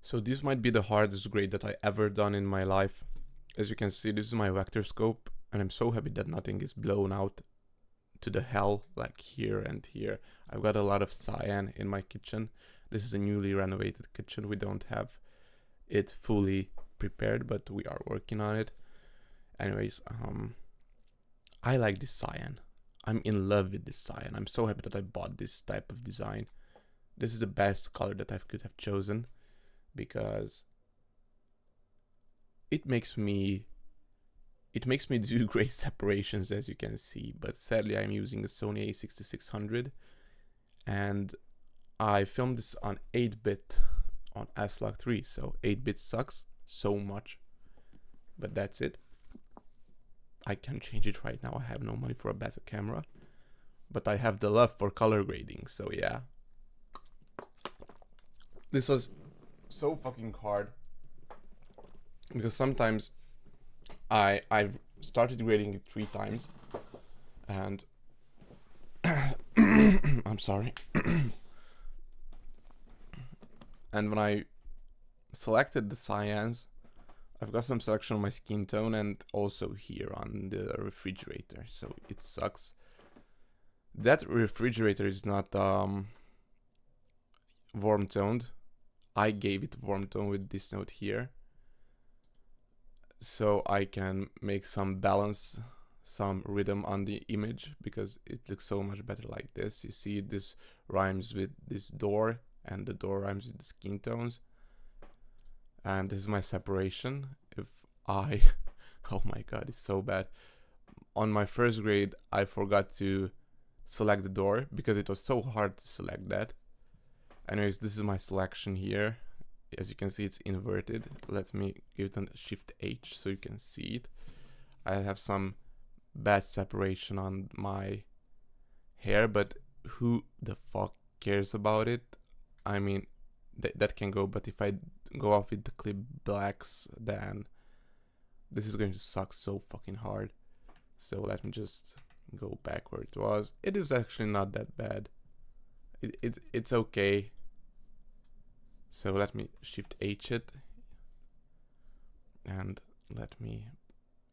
So this might be the hardest grade that I ever done in my life. As you can see, this is my vector scope, and I'm so happy that nothing is blown out to the hell, like here and here. I've got a lot of cyan in my kitchen. This is a newly renovated kitchen. We don't have it fully prepared, but we are working on it. Anyways, I like this cyan. I'm in love with this cyan. I'm so happy that I bought this type of design. This is the best color that I could have chosen, because it makes me do great separations, as you can see. But sadly, I'm using a Sony a6600, and I filmed this on 8-bit on S-Log3, so 8-bit sucks so much, but that's it. I can change it right now. I have no money for a better camera, but I have the love for color grading, so yeah. This was so fucking hard, because sometimes I've started grading it 3 times, and I'm sorry. And when I selected the cyans, I've got some selection on my skin tone and also here on the refrigerator, so it sucks. That refrigerator is not warm toned. I gave it warm tone with this note here, so I can make some balance, some rhythm on the image, because it looks so much better like this. You see, this rhymes with this door, and the door rhymes with the skin tones. And this is my separation. If I oh my god, it's so bad. On my first grade, I forgot to select the door because it was so hard to select that. Anyways, this is my selection here. As you can see, it's inverted. Let me give it a Shift H so you can see it. I have some bad separation on my hair, but who the fuck cares about it? I mean, that can go, but if I go off with the clip blacks, then this is going to suck so fucking hard. So let me just go back where it was. It is actually not that bad. It's okay. So let me Shift H it, and let me,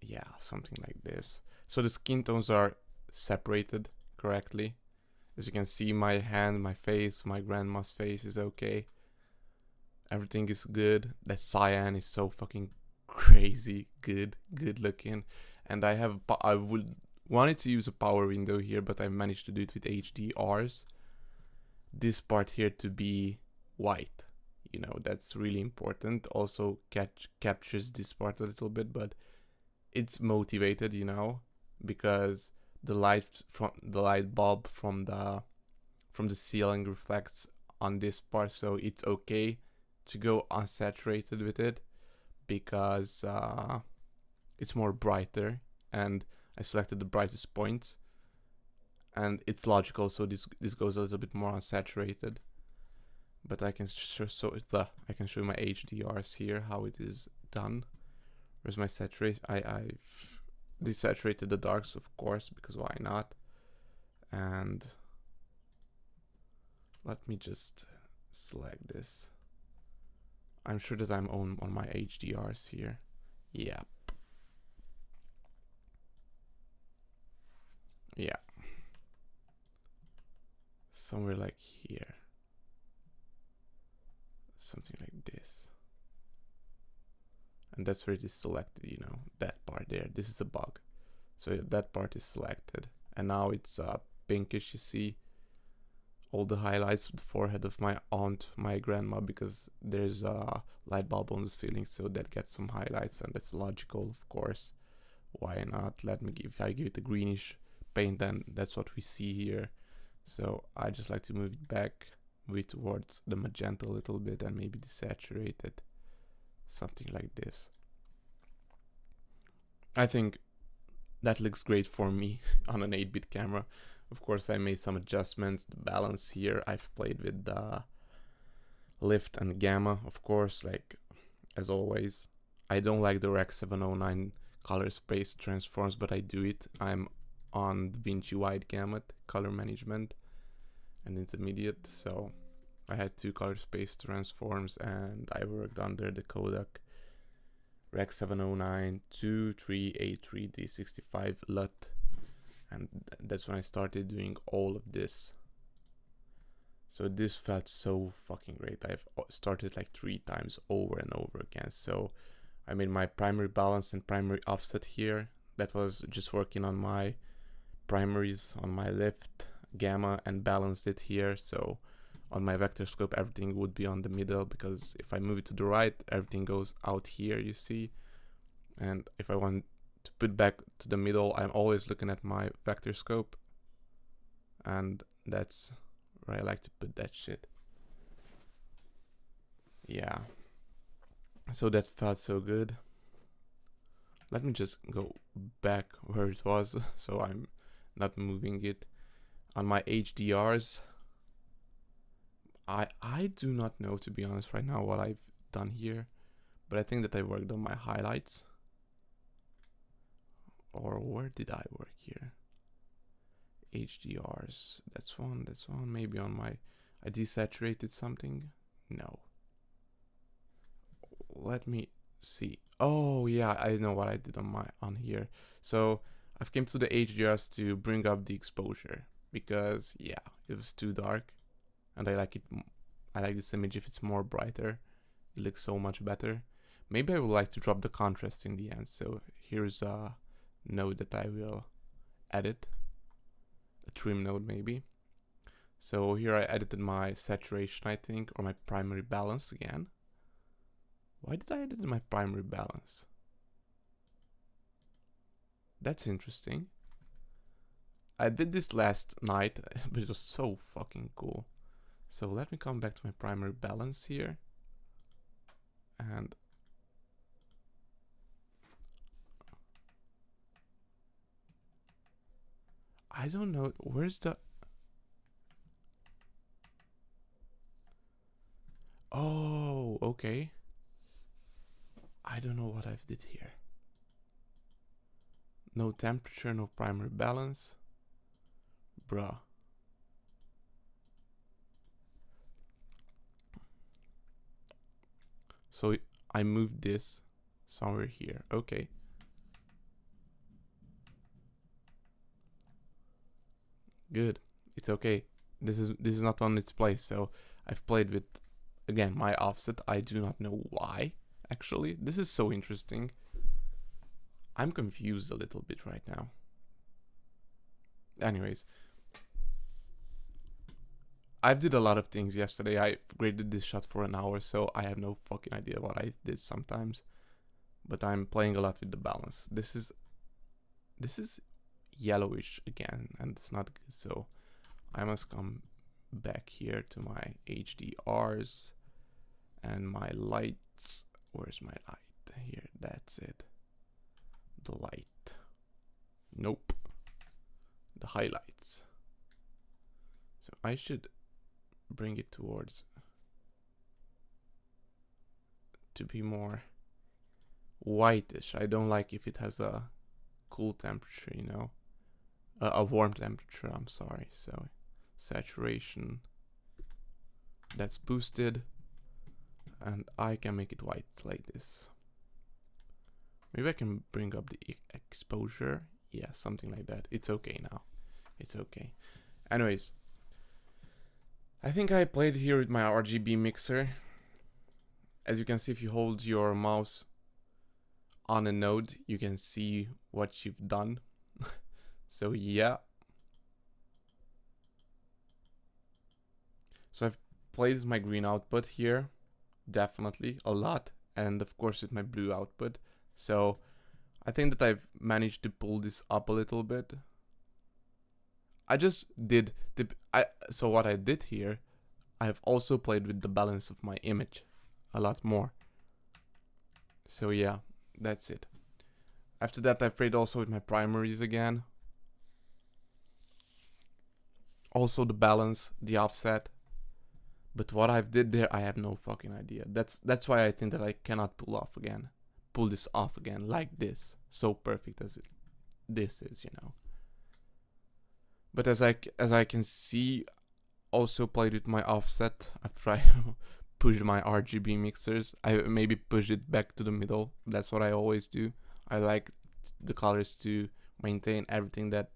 yeah, something like this. So the skin tones are separated correctly. As you can see, my hand, my face, my grandma's face is okay. Everything is good. That cyan is so fucking crazy good looking. And I would wanted to use a power window here, but I managed to do it with HDRs. This part here to be white, you know, that's really important. Also captures this part a little bit, but it's motivated, you know, because the light from the light bulb from the ceiling reflects on this part, so it's okay to go unsaturated with it, because it's more brighter, and I selected the brightest points, and it's logical, so this goes a little bit more unsaturated. But I can show I can show you my HDRs here, how it is done. Where's my saturation? I've desaturated the darks, of course, because why not? And let me just select this. I'm sure that I'm on my HDRs here. Yep. Yeah. Somewhere like here. Something like this. And that's where it is selected, you know, that part there. This is a bug. So that part is selected. And now it's pinkish, you see. All the highlights, the forehead of my aunt, my grandma, because there's a light bulb on the ceiling, so that gets some highlights, and that's logical, of course. Why not? If I give it a greenish paint, then that's what we see here. So I just like to move it back towards the magenta a little bit, and maybe desaturate it, something like this. I think that looks great for me on an 8-bit camera. Of course, I made some adjustments. The balance here, I've played with the lift and gamma, of course, like as always. I don't like the Rec 709 color space transforms, but I do it. I'm on DaVinci wide gamut color management and intermediate, so I had 2 color space transforms, and I worked under the codec Rec 709 2383D65 LUT, and that's when I started doing all of this. So this felt so fucking great. I've started like 3 times over and over again. So I made my primary balance and primary offset here. That was just working on my primaries on my lift, gamma, and balanced it here. So on my vector scope everything would be on the middle, because if I move it to the right everything goes out here, you see. And if I want to put back to the middle, I'm always looking at my vector scope, and that's where I like to put that shit. Yeah, so that felt so good. Let me just go back where it was so I'm not moving it. On my HDRs, I do not know, to be honest, right now what I've done here, but I think that I worked on my highlights. Or where did I work here? HDRs, that's one, maybe on my, I desaturated something? No. Let me see. Oh yeah, I know what I did on here. So I've came to the HDRs to bring up the exposure, because yeah, it was too dark, and I like it. I like this image if it's more brighter. It looks so much better. Maybe I would like to drop the contrast in the end. So here's a node that I will edit, a trim node maybe. So here I edited my saturation, I think, or my primary balance again. Why did I edit my primary balance? That's interesting. I did this last night, but it was so fucking cool. So let me come back to my primary balance here. And I don't know, where's the... Oh, okay. I don't know what I've did here. No temperature, no primary balance. Bruh. So I moved this somewhere here. Okay. Good. It's okay. This is not on its place. So I've played with, again, my offset. I do not know why. Actually, this is so interesting. I'm confused a little bit right now. Anyways, I've did a lot of things yesterday. I graded this shot for an hour, so I have no fucking idea what I did sometimes. But I'm playing a lot with the balance. This is yellowish again, and it's not good. So I must come back here to my HDRs and my lights. Where's my light? Here, that's it. The light. Nope. The highlights. So I should bring it towards to be more whitish. I don't like if it has a cool temperature, you know, a warm temperature, I'm sorry. So saturation, that's boosted, and I can make it white like this. Maybe I can bring up the exposure. Yeah, something like that. It's okay now. It's okay. Anyways, I think I played here with my RGB mixer. As you can see, if you hold your mouse on a node, you can see what you've done. So yeah. So I've played with my green output here, definitely a lot, and of course with my blue output. So I think that I've managed to pull this up a little bit. I just did so what I did here, I've also played with the balance of my image a lot more. So yeah, that's it. After that I played also with my primaries again. Also the balance, the offset. But what I've did there, I have no fucking idea. That's why I think that I cannot pull this off again like this, so perfect as this is, you know. But as I can see, also played with my offset after I pushed my RGB mixers. I maybe push it back to the middle. That's what I always do. I like the colors to maintain everything that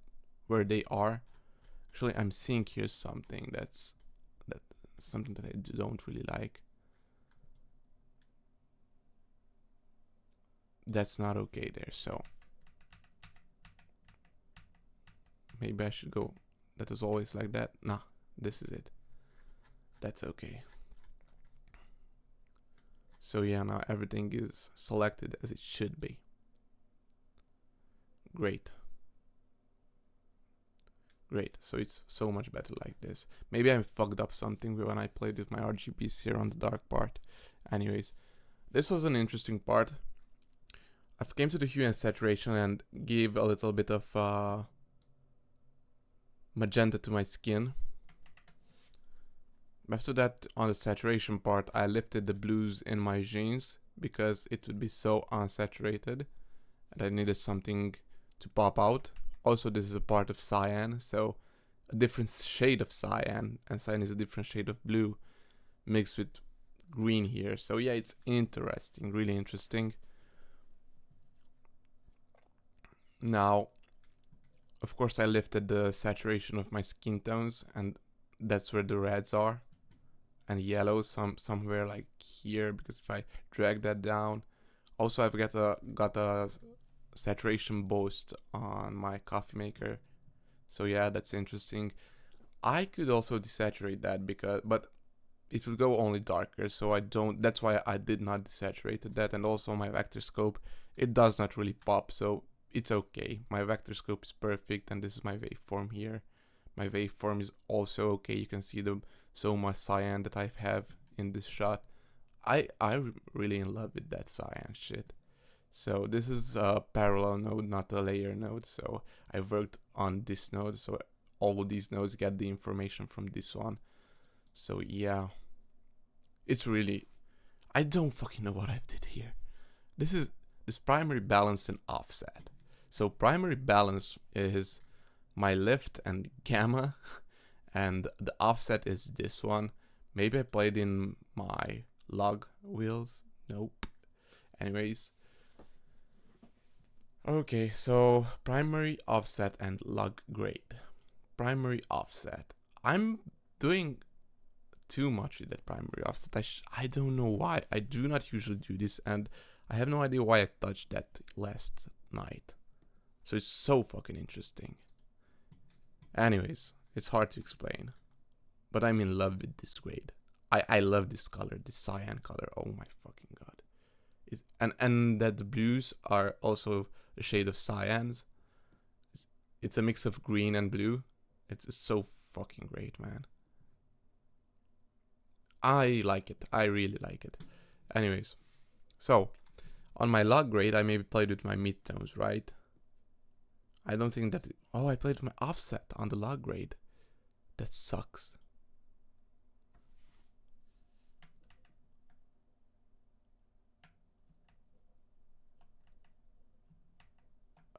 where they are. Actually, I'm seeing here something that's something that I don't really like. That's not okay there, so maybe I should go. That was always like that. Nah, this is it. That's okay. So yeah, now everything is selected as it should be. Great. Great, so it's so much better like this. Maybe I fucked up something when I played with my RGBs here on the dark part. Anyways, this was an interesting part. I've came to the hue and saturation and gave a little bit of magenta to my skin. After that, on the saturation part, I lifted the blues in my jeans because it would be so unsaturated and I needed something to pop out. Also, this is a part of cyan, so a different shade of cyan, and cyan is a different shade of blue mixed with green here. So yeah, it's interesting, really interesting. Now, of course, I lifted the saturation of my skin tones, and that's where the reds are, and yellows somewhere like here, because if I drag that down, also I've got a saturation boost on my coffee maker, so yeah, that's interesting. I could also desaturate that but it will go only darker, so I don't. That's why I did not desaturate that. And also my vector scope, it does not really pop, so it's okay. My vector scope is perfect, and this is my waveform here. My waveform is also okay. You can see the so much cyan that I have in this shot. I'm really in love with that cyan shit. So this is a parallel node, not a layer node. So I worked on this node, so all these nodes get the information from this one. So yeah, it's really, I don't fucking know what I did here. This primary balance and offset. So primary balance is my lift and gamma, and the offset is this one. Maybe I played in my log wheels. Nope. Anyways. Okay, so primary, offset, and log grade. Primary offset. I'm doing too much with that primary offset. I don't know why. I do not usually do this, and I have no idea why I touched that last night. So it's so fucking interesting. Anyways, it's hard to explain, but I'm in love with this grade. I love this color, this cyan color. Oh my fucking god! And that the blues are also a shade of cyans. It's a mix of green and blue. It's so fucking great, man. I like it. I really like it. Anyways, so on my log grade, I maybe played with my midtones, right? I don't think that. Oh, I played with my offset on the log grade. That sucks.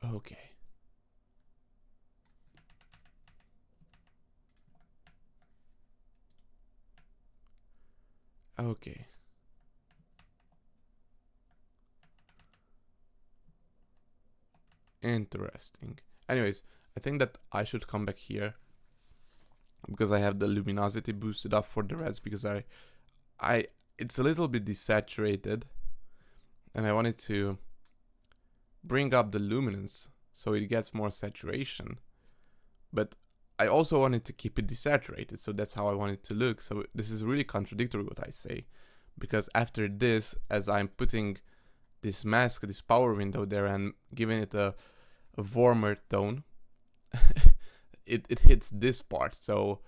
Okay. Okay. Interesting. Anyways, I think that I should come back here because I have the luminosity boosted up for the reds, because it's a little bit desaturated and I wanted to bring up the luminance so it gets more saturation, but I also wanted to keep it desaturated, so that's how I want it to look. So this is really contradictory what I say, because after this, as I'm putting this mask, this power window there, and giving it a warmer tone, it hits this part. So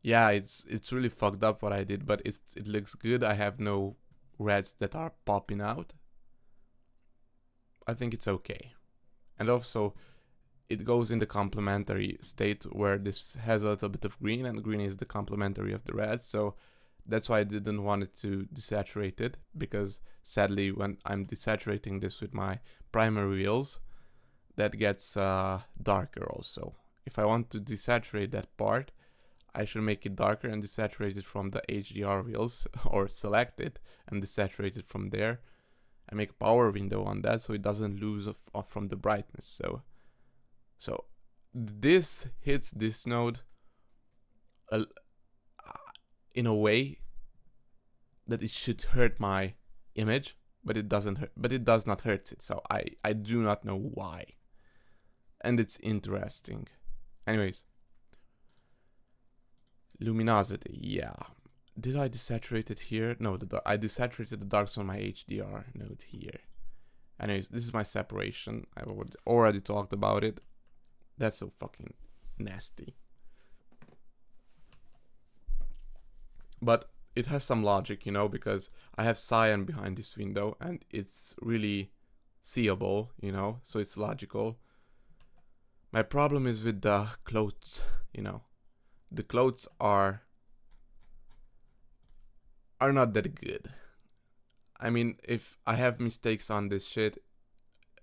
yeah, it's really fucked up what I did, but it looks good. I have no reds that are popping out. I think it's okay. And also it goes in the complementary state where this has a little bit of green, and green is the complementary of the red. So that's why I didn't want it to desaturate it, because sadly when I'm desaturating this with my primary wheels, that gets darker also. If I want to desaturate that part, I should make it darker and desaturate it from the HDR wheels, or select it and desaturate it from there, and make a power window on that so it doesn't lose off from the brightness. So this hits this node in a way that it should hurt my image, but it doesn't hurt, but it does not hurt it. So I do not know why, and it's interesting. Anyways, luminosity, yeah. Did I desaturate it here? No, I desaturated the darks on my HDR node here. Anyways, this is my separation. I've already talked about it. That's so fucking nasty. But it has some logic, you know, because I have cyan behind this window and it's really seeable, you know, so it's logical. My problem is with the clothes, you know. The clothes are not that good. I mean, if I have mistakes on this shit,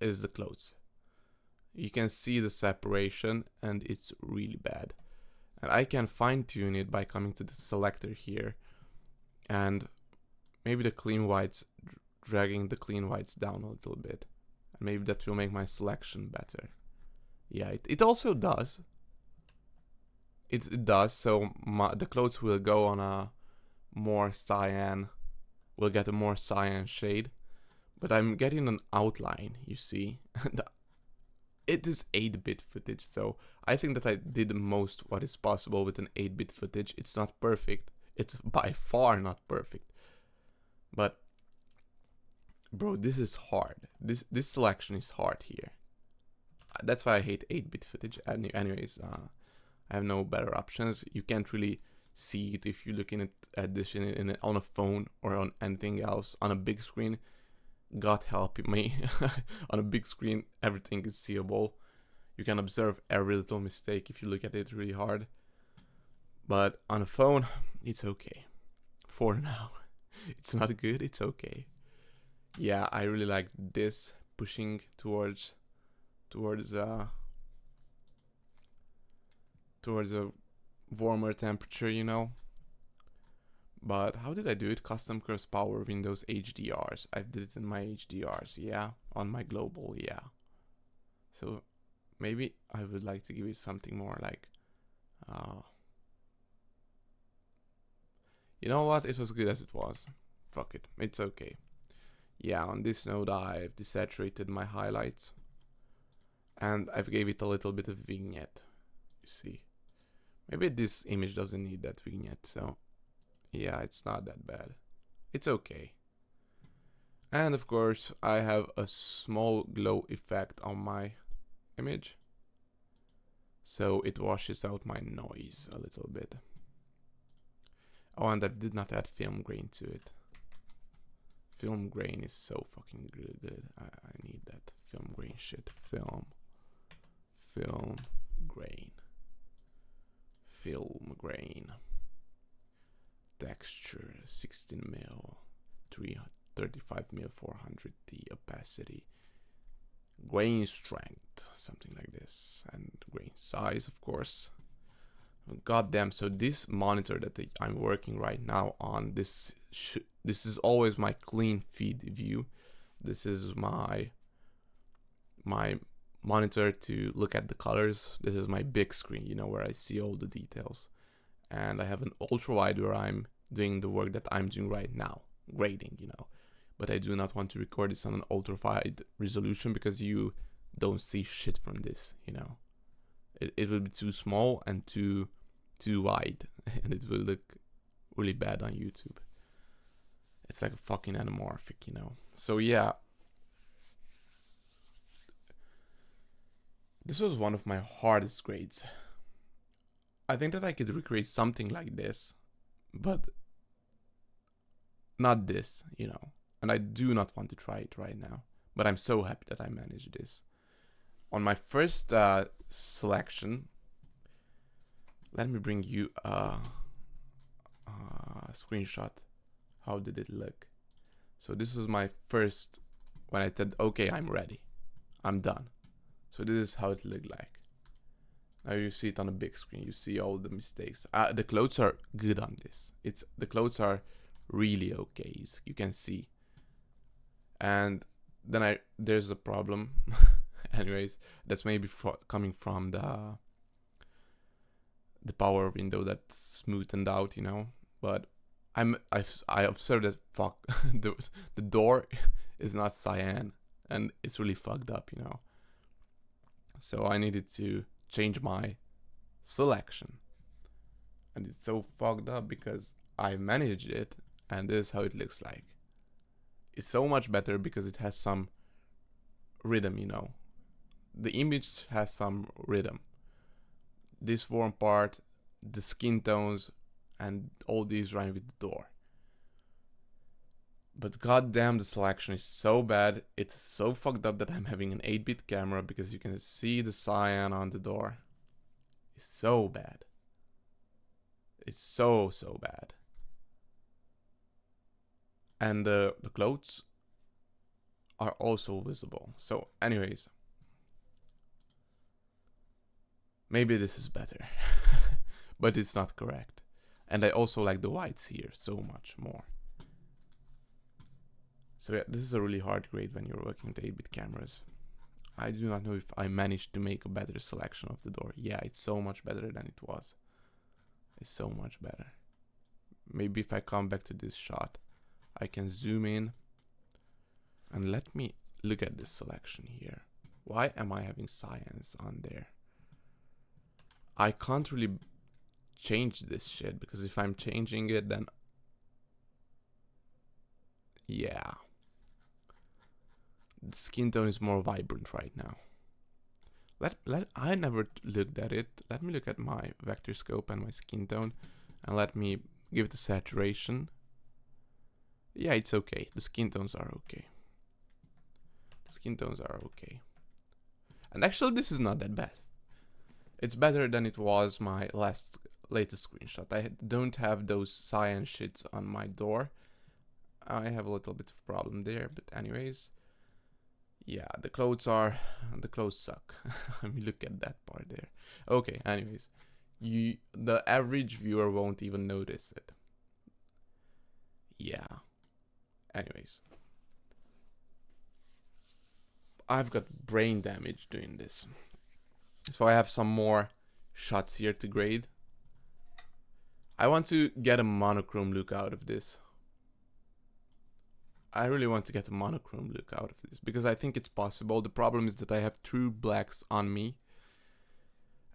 is the clothes. You can see the separation and it's really bad. And I can fine tune it by coming to the selector here and maybe the clean whites, dragging the clean whites down a little bit. And maybe that will make my selection better. Yeah, it also does. It does, so the clothes will go on a more cyan, will get a more cyan shade. But I'm getting an outline, you see. It is 8-bit footage, so I think that I did most what is possible with an 8-bit footage. It's not perfect. It's by far not perfect. But, bro, this is hard. This selection is hard here. That's why I hate 8-bit footage. Anyways, I have no better options. You can't really see it if you're looking at this on a phone or on anything else. On a big screen, God help me. On a big screen, everything is seeable. You can observe every little mistake if you look at it really hard. But on a phone, it's okay. For now. It's not good, it's okay. Yeah, I really like this pushing towards a warmer temperature, you know. But how did I do it? Custom curves, power windows, HDRs. I did it in my HDRs, yeah. On my global, yeah. So maybe I would like to give it something more like, you know what? It was good as it was. Fuck it, it's okay. Yeah, on this node I've desaturated my highlights. And I've gave it a little bit of vignette, you see. Maybe this image doesn't need that vignette, so yeah, it's not that bad. It's okay. And of course, I have a small glow effect on my image, so it washes out my noise a little bit. Oh, and I did not add film grain to it. Film grain is so fucking good. I need that film grain shit. Film grain. Film grain. Texture 16 mil, 335 mil, 400t opacity. Grain strength, something like this, and grain size, of course. Goddamn! So this monitor that I'm working right now on, this is always my clean feed view. This is my monitor to look at the colors. This is my big screen, you know, where I see all the details. And I have an ultra wide where I'm doing the work that I'm doing right now, grading, you know. But I do not want to record this on an ultra wide resolution because you don't see shit from this, you know. It will be too small and too wide, and it will look really bad on YouTube. It's like a fucking anamorphic, you know. So yeah, this was one of my hardest grades. I think that I could recreate something like this, but not this, you know. And I do not want to try it right now, but I'm so happy that I managed this. On my first selection, let me bring you a screenshot. How did it look? So this was my first, when I said, okay, I'm ready. I'm done. So this is how it looked like. Now you see it on a big screen. You see all the mistakes. The clothes are good on this. The clothes are really okay. You can see. And then there's a problem. Anyways, that's maybe coming from the power window that's smoothened out, you know. But I observed that the door is not cyan, and it's really fucked up, you know. So I needed to change my selection, and it's so fucked up because I managed it, and this is how it looks like. It's so much better because it has some rhythm, you know. The image has some rhythm. This warm part, the skin tones, and all these rhyme with the door. But goddamn, the selection is so bad. It's so fucked up that I'm having an 8-bit camera because you can see the cyan on the door. It's so bad. It's so bad. And the clothes are also visible. So anyways, maybe this is better. But it's not correct. And I also like the whites here so much more. So yeah, this is a really hard grade when you're working with 8-bit cameras. I do not know if I managed to make a better selection of the door. Yeah, it's so much better than it was. It's so much better. Maybe if I come back to this shot, I can zoom in. And let me look at this selection here. Why am I having cyans on there? I can't really change this shit, because if I'm changing it, then yeah, the skin tone is more vibrant right now. I never looked at it. Let me look at my vector scope and my skin tone, and let me give it a saturation. Yeah, it's okay. The skin tones are okay. Skin tones are okay. And actually, this is not that bad. It's better than it was my latest screenshot. I don't have those cyan shits on my door. I have a little bit of problem there, but anyways. Yeah, the clothes suck. Let me look at that part there. Okay, anyways. The average viewer won't even notice it. Yeah. Anyways. I've got brain damage doing this. So I have some more shots here to grade. I want to get a monochrome look out of this. I really want to get a monochrome look out of this because I think it's possible. The problem is that I have true blacks on me,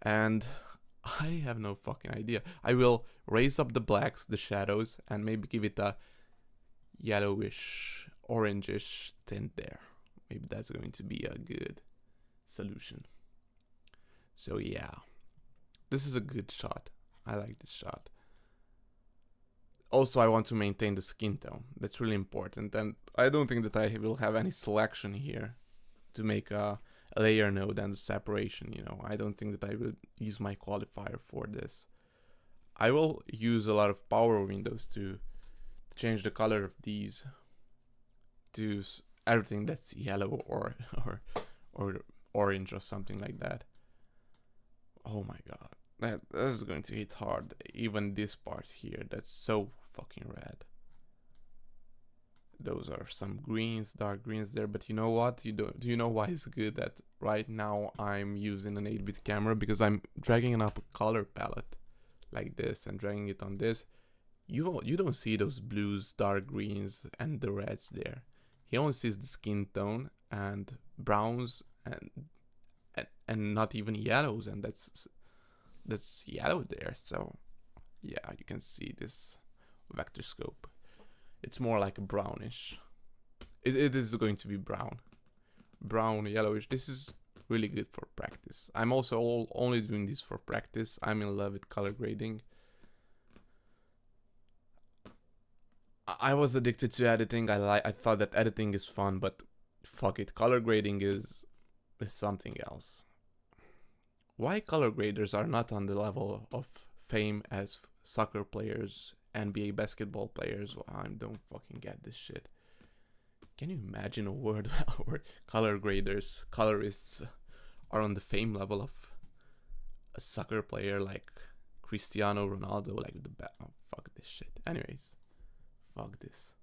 and I have no fucking idea. I will raise up the blacks, the shadows, and maybe give it a yellowish, orangish tint there. Maybe that's going to be a good solution. So yeah, this is a good shot. I like this shot. Also, I want to maintain the skin tone. That's really important. And I don't think that I will have any selection here to make a layer node and the separation, you know. I don't think that I will use my qualifier for this. I will use a lot of power windows to change the color of these to everything that's yellow or orange or something like that. Oh my god. That is going to hit hard. Even this part here, that's so fucking red. Those are some greens, dark greens there, but you know what? Do you know why it's good that right now I'm using an 8-bit camera? Because I'm dragging up a color palette like this and dragging it on this. You don't see those blues, dark greens, and the reds there. He only sees the skin tone and browns and not even yellows, and that's yellow there. So yeah, you can see this vector scope. It's more like a brownish. It is going to be brown, yellowish. This is really good for practice. I'm also only doing this for practice. I'm in love with color grading. I was addicted to editing. I thought that editing is fun, but fuck it, color grading is something else. Why color graders are not on the level of fame as soccer players, NBA basketball players? Well, I don't fucking get this shit. Can you imagine a world where color graders, colorists are on the fame level of a soccer player like Cristiano Ronaldo, like the oh, fuck this shit. Anyways, fuck this.